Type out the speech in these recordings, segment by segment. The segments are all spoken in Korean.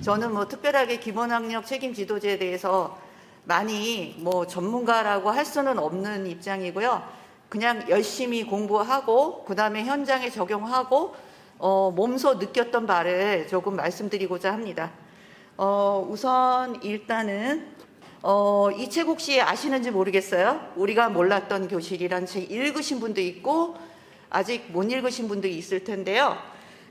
저는 뭐 특별하게 기본학력 책임 지도제에 대해서 많이 뭐 전문가라고 할 수는 없는 입장이고요. 그냥 열심히 공부하고 그다음에 현장에 적용하고 몸소 느꼈던 바를 조금 말씀드리고자 합니다. 우선 일단은 이 책 혹시 아시는지 모르겠어요. 우리가 몰랐던 교실이란 책 읽으신 분도 있고 아직 못 읽으신 분도 있을 텐데요.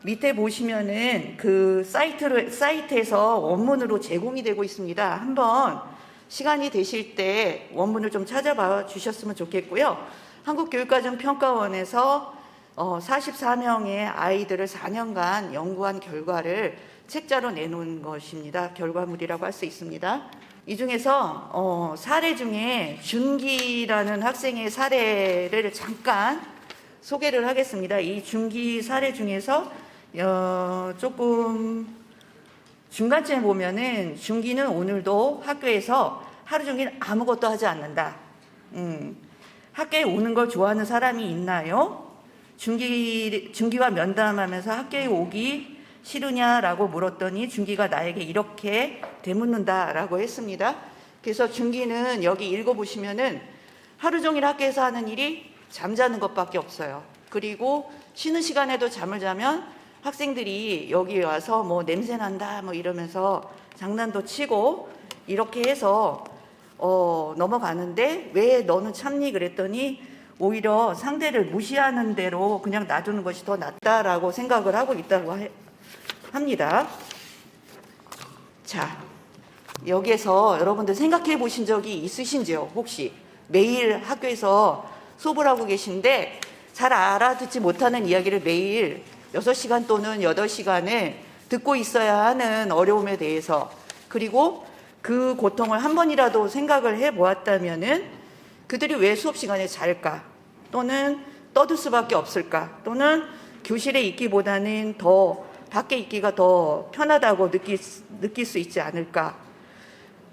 밑에 보시면은 그 사이트에서 원문으로 제공이 되고 있습니다. 한번 시간이 되실 때 원문을 좀 찾아봐 주셨으면 좋겠고요. 한국교육과정평가원에서 44명의 아이들을 4년간 연구한 결과를 책자로 내놓은 것입니다. 결과물이라고 할 수 있습니다. 이 중에서 사례 중에 준기라는 학생의 사례를 잠깐 소개를 하겠습니다. 이 준기 사례 중에서 조금 중간쯤에 보면은 준기는 오늘도 학교에서 하루 종일 아무것도 하지 않는다. 학교에 오는 걸 좋아하는 사람이 있나요? 준기와 면담하면서 학교에 오기 싫으냐라고 물었더니 준기가 나에게 이렇게 되묻는다라고 했습니다. 그래서 준기는 여기 읽어보시면은 하루 종일 학교에서 하는 일이 잠자는 것밖에 없어요. 그리고 쉬는 시간에도 잠을 자면 학생들이 여기 와서 뭐 냄새 난다 뭐 이러면서 장난도 치고 이렇게 해서 넘어가는데 왜 너는 참니 그랬더니 오히려 상대를 무시하는 대로 그냥 놔두는 것이 더 낫다라고 생각을 하고 있다고 합니다. 자, 여기에서 여러분들 생각해 보신 적이 있으신지요? 혹시 매일 학교에서 수업을 하고 계신데 잘 알아듣지 못하는 이야기를 매일 6시간 또는 8시간을 듣고 있어야 하는 어려움에 대해서, 그리고 그 고통을 한 번이라도 생각을 해 보았다면은 그들이 왜 수업 시간에 잘까? 또는 떠들 수밖에 없을까? 또는 교실에 있기보다는 더 밖에 있기가 더 편하다고 느낄 수 있지 않을까?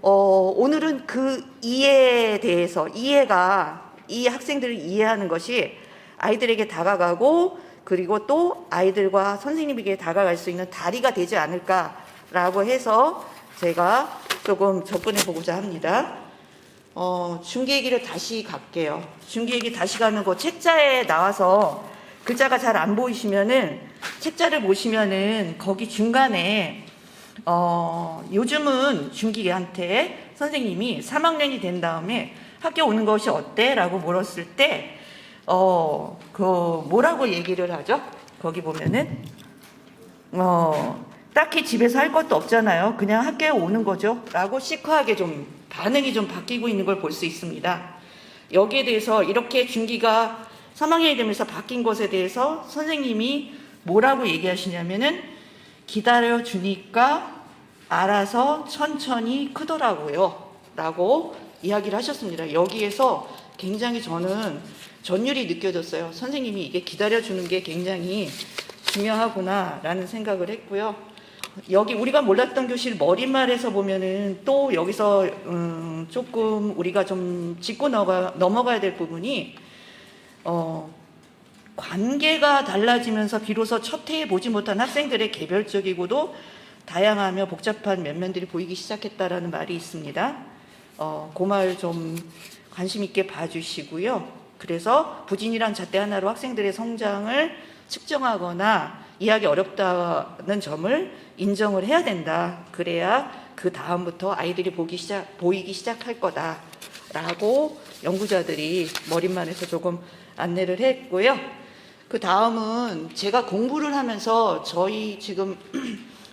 오늘은 그 이해에 대해서, 이 학생들을 이해하는 것이 아이들에게 다가가고 그리고 또 아이들과 선생님에게 다가갈 수 있는 다리가 되지 않을까라고 해서 제가 조금 접근해 보고자 합니다. 준기 얘기를 다시 갈게요. 준기 얘기 다시 가는 거 책자에 나와서 글자가 잘 안 보이시면은 책자를 보시면은 거기 중간에 요즘은 준기한테 선생님이 3학년이 된 다음에 학교 오는 것이 어때? 라고 물었을 때 뭐라고 얘기를 하죠? 거기 보면은 딱히 집에서 할 것도 없잖아요. 그냥 학교에 오는 거죠. 라고 시크하게 좀 반응이 좀 바뀌고 있는 걸 볼 수 있습니다. 여기에 대해서 이렇게 준기가 3학년이 되면서 바뀐 것에 대해서 선생님이 뭐라고 얘기하시냐면은 기다려주니까 알아서 천천히 크더라고요. 라고 이야기를 하셨습니다. 여기에서 굉장히 저는 전율이 느껴졌어요. 선생님이 이게 기다려주는 게 굉장히 중요하구나 라는 생각을 했고요. 여기 우리가 몰랐던 교실 머릿말에서 보면은 또 여기서 조금 우리가 좀 짚고 넘어가야 될 부분이 관계가 달라지면서 비로소 첫 해에 보지 못한 학생들의 개별적이고도 다양하며 복잡한 면면들이 보이기 시작했다라는 말이 있습니다. 그 말 좀 관심 있게 봐주시고요. 그래서 부진이란 잣대 하나로 학생들의 성장을 측정하거나 이해하기 어렵다는 점을 인정을 해야 된다. 그래야 그 다음부터 아이들이 보이기 시작할 거다라고 연구자들이 머릿말에서 조금 안내를 했고요. 그 다음은 제가 공부를 하면서 저희 지금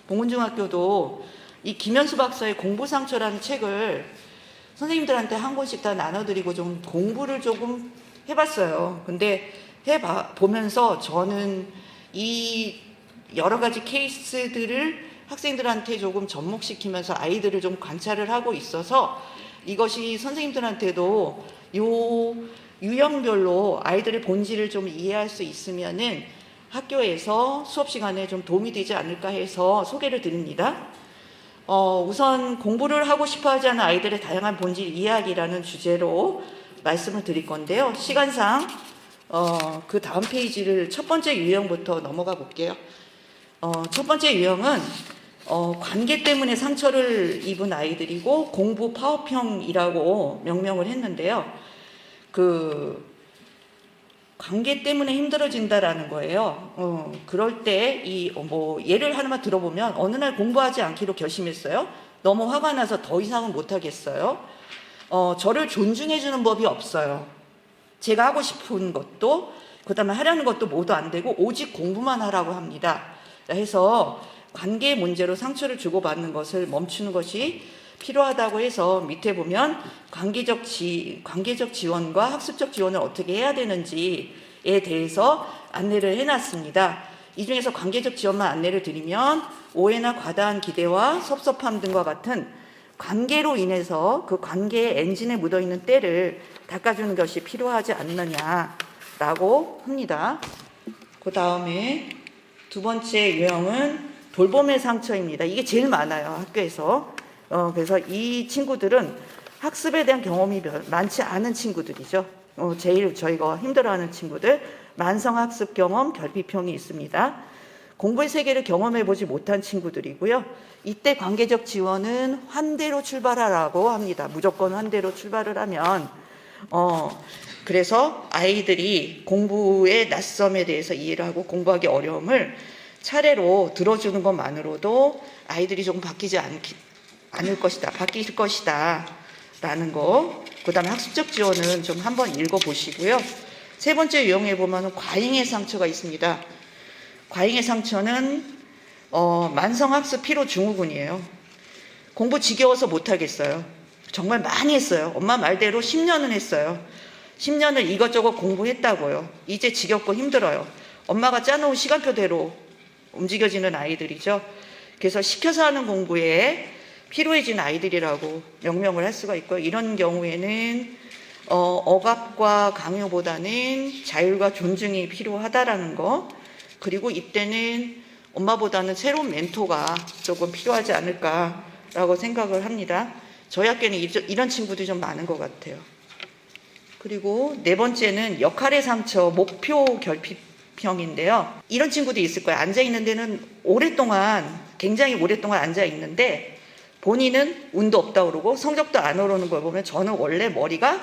봉은중학교도 이 김현수 박사의 공부상처라는 책을 선생님들한테 한 권씩 다 나눠드리고 좀 공부를 조금 해봤어요. 근데 보면서 저는 이 여러 가지 케이스들을 학생들한테 조금 접목시키면서 아이들을 좀 관찰을 하고 있어서 이것이 선생님들한테도 요 유형별로 아이들의 본질을 좀 이해할 수 있으면은 학교에서 수업 시간에 좀 도움이 되지 않을까 해서 소개를 드립니다. 우선 공부를 하고 싶어 하지 않은 아이들의 다양한 본질 이야기라는 주제로 말씀을 드릴 건데요. 시간상 그 다음 페이지를 첫 번째 유형부터 넘어가 볼게요. 첫 번째 유형은 관계 때문에 상처를 입은 아이들이고 공부 파업형이라고 명명을 했는데요. 관계 때문에 힘들어진다라는 거예요. 그럴 때 예를 하나만 들어보면 어느 날 공부하지 않기로 결심했어요. 너무 화가 나서 더 이상은 못하겠어요. 저를 존중해주는 법이 없어요. 제가 하고 싶은 것도 그다음에 하려는 것도 모두 안 되고 오직 공부만 하라고 합니다. 해서 관계 문제로 상처를 주고받는 것을 멈추는 것이 필요하다고 해서 밑에 보면 관계적 지원과 학습적 지원을 어떻게 해야 되는지에 대해서 안내를 해놨습니다. 이 중에서 관계적 지원만 안내를 드리면 오해나 과다한 기대와 섭섭함 등과 같은 관계로 인해서 그 관계의 엔진에 묻어있는 때를 닦아주는 것이 필요하지 않느냐라고 합니다. 그 다음에 두 번째 유형은 돌봄의 상처입니다. 이게 제일 많아요, 학교에서. 그래서 이 친구들은 학습에 대한 경험이 많지 않은 친구들이죠. 제일 저희가 힘들어하는 친구들, 만성학습 경험, 결핍형이 있습니다. 공부의 세계를 경험해보지 못한 친구들이고요. 이때 관계적 지원은 환대로 출발하라고 합니다. 무조건 환대로 출발을 하면 그래서 아이들이 공부의 낯섦에 대해서 이해를 하고 공부하기 어려움을 차례로 들어주는 것만으로도 아이들이 조금 바뀔 것이다 라는 거. 그 다음에 학습적 지원은 좀 한번 읽어보시고요. 세 번째 유형에 보면 과잉의 상처가 있습니다. 과잉의 상처는 만성학습 피로 증후군이에요. 공부 지겨워서 못하겠어요. 정말 많이 했어요. 엄마 말대로 10년은 했어요. 10년을 이것저것 공부했다고요. 이제 지겹고 힘들어요. 엄마가 짜놓은 시간표대로 움직여지는 아이들이죠. 그래서 시켜서 하는 공부에 피로해진 아이들이라고 명명을 할 수가 있고요. 이런 경우에는 억압과 강요보다는 자율과 존중이 필요하다라는 거. 그리고 이때는 엄마보다는 새로운 멘토가 조금 필요하지 않을까라고 생각을 합니다. 저희 학교는 이런 친구들이 좀 많은 것 같아요. 그리고 네 번째는 역할의 상처, 목표 결핍형인데요. 이런 친구도 있을 거예요. 앉아있는 데는 굉장히 오랫동안 앉아있는데 본인은 운도 없다고 그러고 성적도 안 오르는 걸 보면 저는 원래 머리가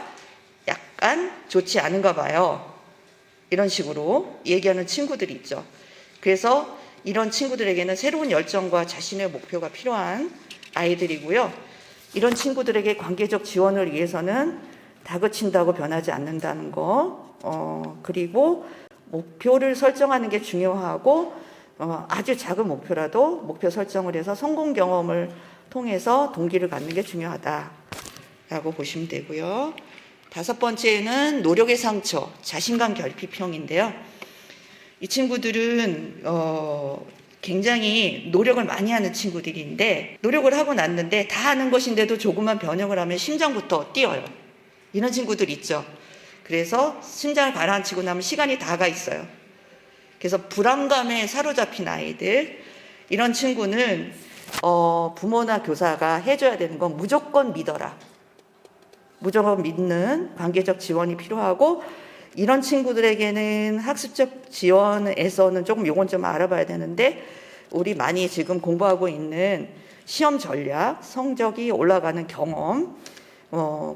약간 좋지 않은가 봐요. 이런 식으로 얘기하는 친구들이 있죠. 그래서 이런 친구들에게는 새로운 열정과 자신의 목표가 필요한 아이들이고요. 이런 친구들에게 관계적 지원을 위해서는 다그친다고 변하지 않는다는 거. 그리고 목표를 설정하는 게 중요하고 아주 작은 목표라도 목표 설정을 해서 성공 경험을 통해서 동기를 갖는 게 중요하다라고 보시면 되고요. 다섯 번째는 노력의 상처, 자신감 결핍형인데요. 이 친구들은 굉장히 노력을 많이 하는 친구들인데 노력을 하고 났는데 다 하는 것인데도 조금만 변형을 하면 심장부터 뛰어요. 이런 친구들 있죠. 그래서 심장을 가라앉히고 나면 시간이 다 가 있어요. 그래서 불안감에 사로잡힌 아이들, 이런 친구는 부모나 교사가 해줘야 되는 건 무조건 믿어라. 무조건 믿는 관계적 지원이 필요하고, 이런 친구들에게는 학습적 지원에서는 조금 요건 좀 알아봐야 되는데, 우리 많이 지금 공부하고 있는 시험 전략, 성적이 올라가는 경험,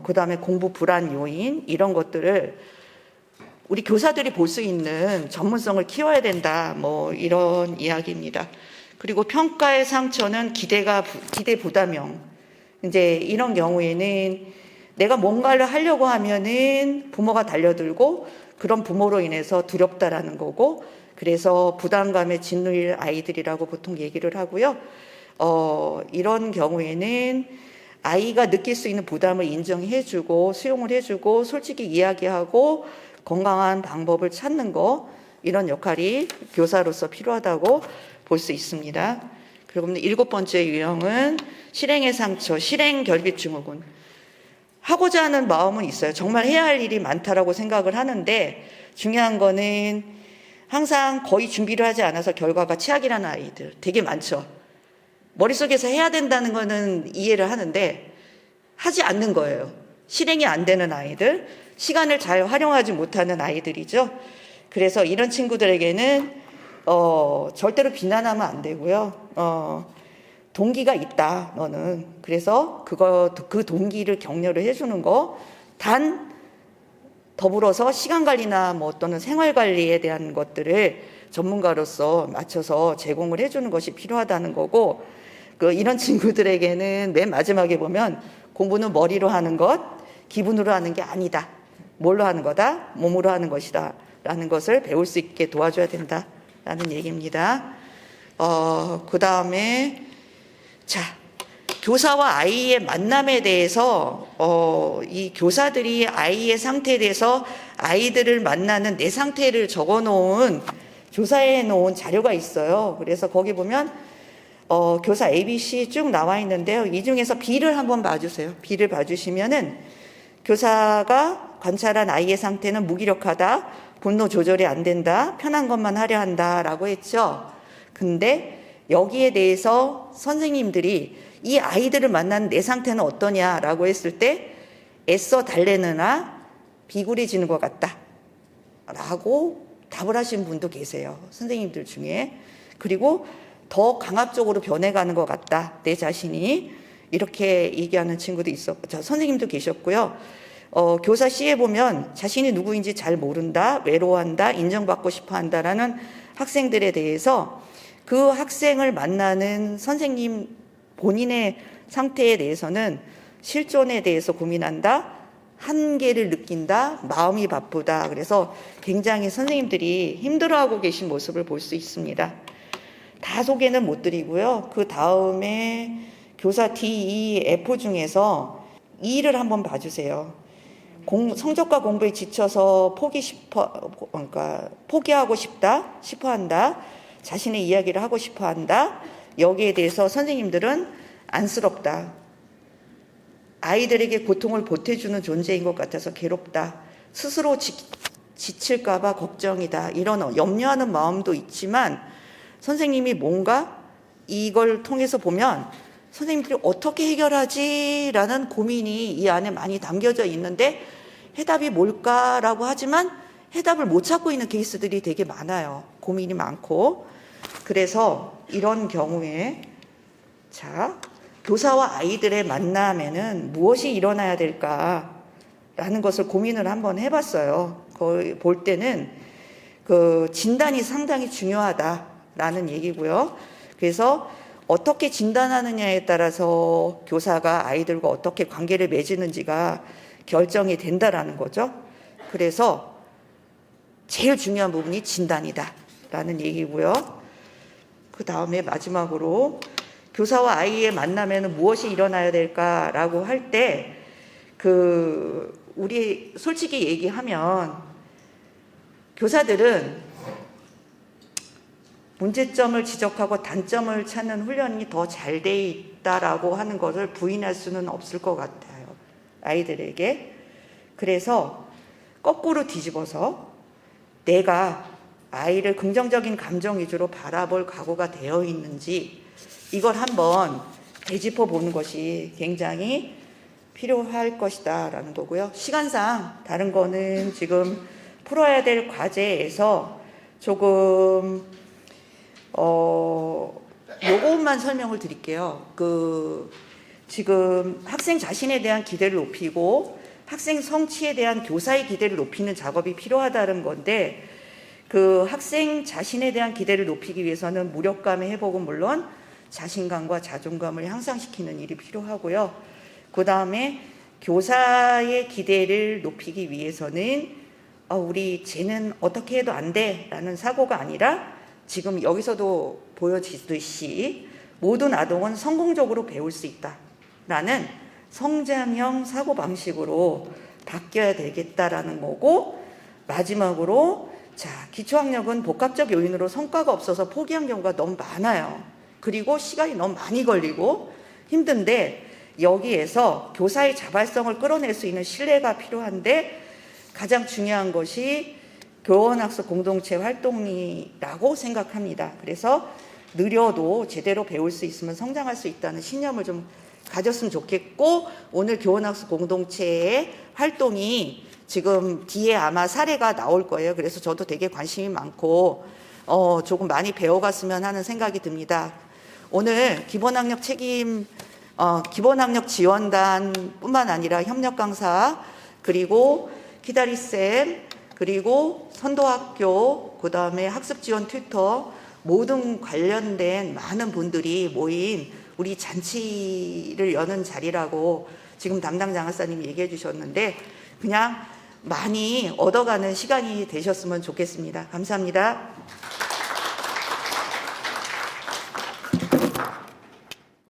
그 다음에 공부 불안 요인, 이런 것들을 우리 교사들이 볼 수 있는 전문성을 키워야 된다, 이런 이야기입니다. 그리고 평가의 상처는 기대 부담형. 이제 이런 경우에는 내가 뭔가를 하려고 하면은 부모가 달려들고 그런 부모로 인해서 두렵다라는 거고, 그래서 부담감에 짓눌릴 아이들이라고 보통 얘기를 하고요. 이런 경우에는 아이가 느낄 수 있는 부담을 인정해주고 수용을 해주고 솔직히 이야기하고 건강한 방법을 찾는 거, 이런 역할이 교사로서 필요하다고 볼 수 있습니다. 그리고 일곱 번째 유형은 실행의 상처, 실행 결핍 증후군. 하고자 하는 마음은 있어요. 정말 해야 할 일이 많다라고 생각을 하는데 중요한 거는 항상 거의 준비를 하지 않아서 결과가 최악이라는 아이들 되게 많죠. 머릿속에서 해야 된다는 거는 이해를 하는데 하지 않는 거예요. 실행이 안 되는 아이들, 시간을 잘 활용하지 못하는 아이들이죠. 그래서 이런 친구들에게는 절대로 비난하면 안 되고요. 동기가 있다, 너는. 그래서 그 동기를 격려를 해주는 거. 단, 더불어서 시간 관리나 뭐 또는 생활 관리에 대한 것들을 전문가로서 맞춰서 제공을 해주는 것이 필요하다는 거고, 이런 친구들에게는 맨 마지막에 보면 공부는 머리로 하는 것, 기분으로 하는 게 아니다. 뭘로 하는 거다? 몸으로 하는 것이다. 라는 것을 배울 수 있게 도와줘야 된다. 라는 얘기입니다. 그 다음에, 자, 교사와 아이의 만남에 대해서, 이 교사들이 아이의 상태에 대해서 아이들을 만나는 내 상태를 적어 놓은, 조사해 놓은 자료가 있어요. 그래서 거기 보면, 교사 ABC 쭉 나와 있는데요. 이 중에서 B를 한번 봐주세요. B를 봐주시면은, 교사가 관찰한 아이의 상태는 무기력하다, 분노 조절이 안 된다, 편한 것만 하려 한다 라고 했죠. 근데 여기에 대해서 선생님들이 이 아이들을 만난 내 상태는 어떠냐라고 했을 때 애써 달래느나 비굴해지는 것 같다 라고 답을 하신 분도 계세요. 선생님들 중에. 그리고 더 강압적으로 변해가는 것 같다, 내 자신이. 이렇게 얘기하는 친구도 있었고, 선생님도 계셨고요. 교사 C에 보면 자신이 누구인지 잘 모른다, 외로워한다, 인정받고 싶어 한다라는 학생들에 대해서 그 학생을 만나는 선생님 본인의 상태에 대해서는 실존에 대해서 고민한다, 한계를 느낀다, 마음이 바쁘다. 그래서 굉장히 선생님들이 힘들어하고 계신 모습을 볼 수 있습니다. 다 소개는 못 드리고요. 그 다음에 교사 D, E, F 중에서 E를 한번 봐주세요. 성적과 공부에 지쳐서 포기하고 싶어 한다. 자신의 이야기를 하고 싶어 한다. 여기에 대해서 선생님들은 안쓰럽다. 아이들에게 고통을 보태주는 존재인 것 같아서 괴롭다. 스스로 지칠까봐 걱정이다. 이런 염려하는 마음도 있지만 선생님이 뭔가 이걸 통해서 보면 선생님들이 어떻게 해결하지라는 고민이 이 안에 많이 담겨져 있는데 해답이 뭘까라고 하지만 해답을 못 찾고 있는 케이스들이 되게 많아요. 고민이 많고. 그래서 이런 경우에 교사와 아이들의 만남에는 무엇이 일어나야 될까라는 것을 고민을 한번 해봤어요. 거의 볼 때는 그 진단이 상당히 중요하다라는 얘기고요. 그래서 어떻게 진단하느냐에 따라서 교사가 아이들과 어떻게 관계를 맺는지가 결정이 된다라는 거죠. 그래서 제일 중요한 부분이 진단이다라는 얘기고요. 그 다음에 마지막으로 교사와 아이의 만남에는 무엇이 일어나야 될까라고 할 때 우리 솔직히 얘기하면 교사들은 문제점을 지적하고 단점을 찾는 훈련이 더 잘 돼 있다라고 하는 것을 부인할 수는 없을 것 같아요. 아이들에게. 그래서 거꾸로 뒤집어서 내가 아이를 긍정적인 감정 위주로 바라볼 각오가 되어 있는지 이걸 한번 되짚어 보는 것이 굉장히 필요할 것이다 라는 거고요. 시간상 다른 거는 지금 풀어야 될 과제에서 조금 요것만 설명을 드릴게요. 지금 학생 자신에 대한 기대를 높이고 학생 성취에 대한 교사의 기대를 높이는 작업이 필요하다는 건데 그 학생 자신에 대한 기대를 높이기 위해서는 무력감의 회복은 물론 자신감과 자존감을 향상시키는 일이 필요하고요. 그 다음에 교사의 기대를 높이기 위해서는 우리 쟤는 어떻게 해도 안 돼 라는 사고가 아니라 지금 여기서도 보여지듯이 모든 아동은 성공적으로 배울 수 있다 라는 성장형 사고방식으로 바뀌어야 되겠다라는 거고, 마지막으로 기초학력은 복합적 요인으로 성과가 없어서 포기한 경우가 너무 많아요. 그리고 시간이 너무 많이 걸리고 힘든데 여기에서 교사의 자발성을 끌어낼 수 있는 신뢰가 필요한데 가장 중요한 것이 교원학습 공동체 활동이라고 생각합니다. 그래서 느려도 제대로 배울 수 있으면 성장할 수 있다는 신념을 좀 가졌으면 좋겠고, 오늘 교원학습 공동체의 활동이 지금 뒤에 아마 사례가 나올 거예요. 그래서 저도 되게 관심이 많고 조금 많이 배워갔으면 하는 생각이 듭니다. 오늘 기본학력 책임 기본학력 지원단뿐만 아니라 협력 강사, 그리고 키다리쌤, 그리고 선도학교, 그다음에 학습 지원 튜터 모든 관련된 많은 분들이 모인 우리 잔치를 여는 자리라고 지금 담당 장학사님이 얘기해 주셨는데, 그냥 많이 얻어가는 시간이 되셨으면 좋겠습니다. 감사합니다.